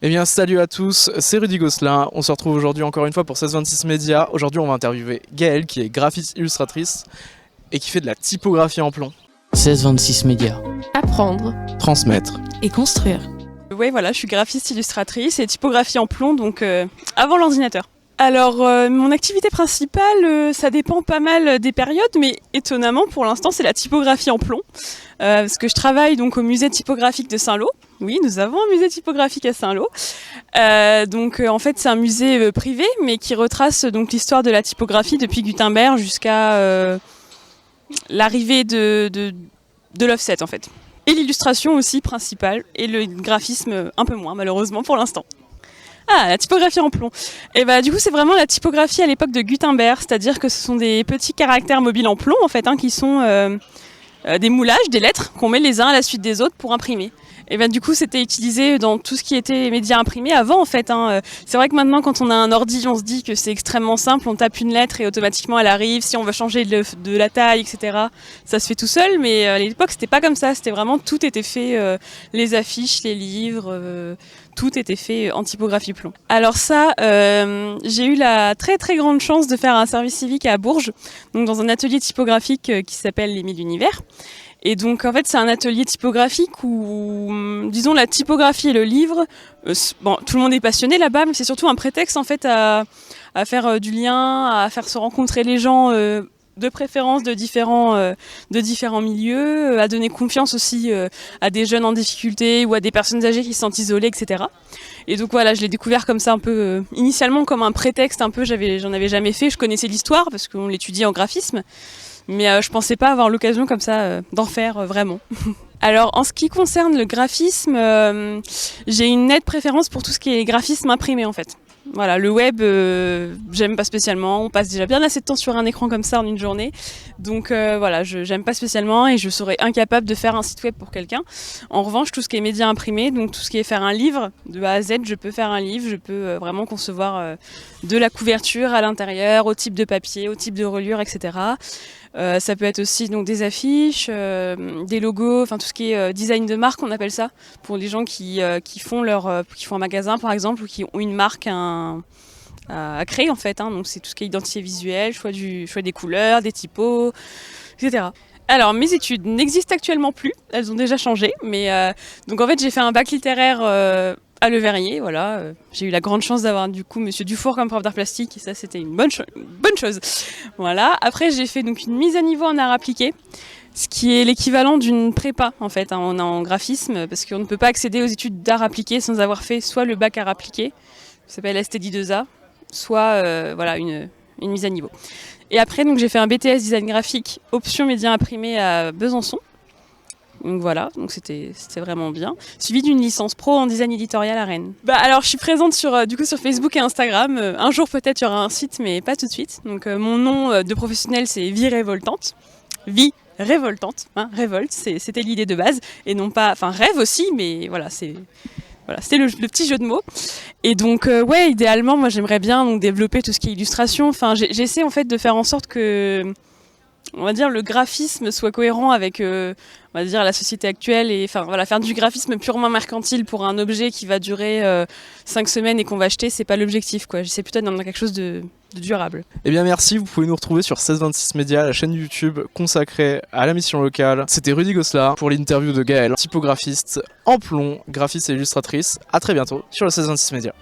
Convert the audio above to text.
Eh bien, salut à tous, c'est Rudy Gosselin. On se retrouve aujourd'hui encore une fois pour 1626 Médias. Aujourd'hui, on va interviewer Gaëlle, qui est graphiste illustratrice et qui fait de la typographie en plomb. 1626 Médias. Apprendre Transmettre. et construire. Oui, voilà, je suis graphiste illustratrice et typographie en plomb, donc avant l'ordinateur. Alors, mon activité principale, ça dépend pas mal des périodes, mais étonnamment, pour l'instant, c'est la typographie en plomb. Parce que je travaille donc au musée typographique de Saint-Lô. Oui, nous avons un musée typographique à Saint-Lô. En fait, c'est un musée privé, mais qui retrace donc l'histoire de la typographie depuis Gutenberg jusqu'à l'arrivée de l'offset, en fait. Et l'illustration aussi principale, et le graphisme un peu moins, malheureusement, pour l'instant. Ah, la typographie en plomb. Et bah du coup, c'est vraiment la typographie à l'époque de Gutenberg, c'est-à-dire que ce sont des petits caractères mobiles en plomb, en fait, qui sont des moulages, des lettres qu'on met les uns à la suite des autres pour imprimer. Et ben du coup, c'était utilisé dans tout ce qui était les médias imprimés avant, en fait. C'est vrai que maintenant, quand on a un ordi, on se dit que c'est extrêmement simple. On tape une lettre et automatiquement elle arrive. Si on veut changer de la taille, etc., ça se fait tout seul. Mais à l'époque, c'était pas comme ça. C'était vraiment tout était fait, les affiches, les livres, tout était fait en typographie plomb. Alors ça, j'ai eu la très très grande chance de faire un service civique à Bourges, donc dans un atelier typographique qui s'appelle les 1000 univers. Et donc en fait c'est un atelier typographique où, disons, la typographie et le livre, bon, tout le monde est passionné là-bas, mais c'est surtout un prétexte en fait à faire du lien, à faire se rencontrer les gens de préférence de différents milieux, à donner confiance aussi à des jeunes en difficulté ou à des personnes âgées qui se sentent isolées, etc. Et donc voilà, je l'ai découvert comme ça un peu, initialement comme un prétexte un peu, j'en avais jamais fait, je connaissais l'histoire parce qu'on l'étudie en graphisme, mais je pensais pas avoir l'occasion comme ça d'en faire vraiment. Alors en ce qui concerne le graphisme, j'ai une nette préférence pour tout ce qui est graphisme imprimé en fait. Voilà, le web, j'aime pas spécialement. On passe déjà bien assez de temps sur un écran comme ça en une journée. Donc voilà, j'aime pas spécialement et je serais incapable de faire un site web pour quelqu'un. En revanche, tout ce qui est médias imprimés, donc tout ce qui est faire un livre de A à Z, je peux faire un livre. Je peux vraiment concevoir de la couverture à l'intérieur, au type de papier, au type de reliure, etc. Ça peut être aussi donc des affiches, des logos, enfin tout ce qui est design de marque, on appelle ça, pour les gens qui font qui font un magasin par exemple ou qui ont une marque à créer en fait. Donc c'est tout ce qui est identité visuelle, choix des couleurs, des typos, etc. Alors mes études n'existent actuellement plus, elles ont déjà changé, mais donc en fait j'ai fait un bac littéraire à Le Verrier, voilà. J'ai eu la grande chance d'avoir du coup Monsieur Dufour comme prof d'art plastique et ça c'était une bonne chose. Voilà. Après j'ai fait donc une mise à niveau en art appliqué, ce qui est l'équivalent d'une prépa en fait en graphisme, parce qu'on ne peut pas accéder aux études d'art appliqué sans avoir fait soit le bac art appliqué, ça s'appelle STD2A, soit voilà une mise à niveau. Et après donc j'ai fait un BTS design graphique option médias imprimés à Besançon. Donc voilà, donc c'était vraiment bien. Suivi d'une licence pro en design éditorial à Rennes. Bah alors je suis présente sur Facebook et Instagram. Un jour peut-être il y aura un site, mais pas tout de suite. Donc mon nom de professionnel c'est Vie Révoltante. Vie révoltante, révolte, c'était l'idée de base. Et non pas, enfin rêve aussi, mais voilà, c'était le petit jeu de mots. Et donc ouais, idéalement moi j'aimerais bien donc développer tout ce qui est illustration. Enfin j'essaie en fait de faire en sorte que, on va dire, le graphisme soit cohérent avec on va dire la société actuelle et enfin voilà, faire du graphisme purement mercantile pour un objet qui va durer 5 semaines et qu'on va acheter, c'est pas l'objectif quoi. J'essaie plutôt d'en faire quelque chose de durable. Eh bien merci, vous pouvez nous retrouver sur 1626 Médias, la chaîne YouTube consacrée à la mission locale. C'était Rudy Gosselin pour l'interview de Gaëlle, typographiste en plomb, graphiste et illustratrice. À très bientôt sur le 1626 Médias.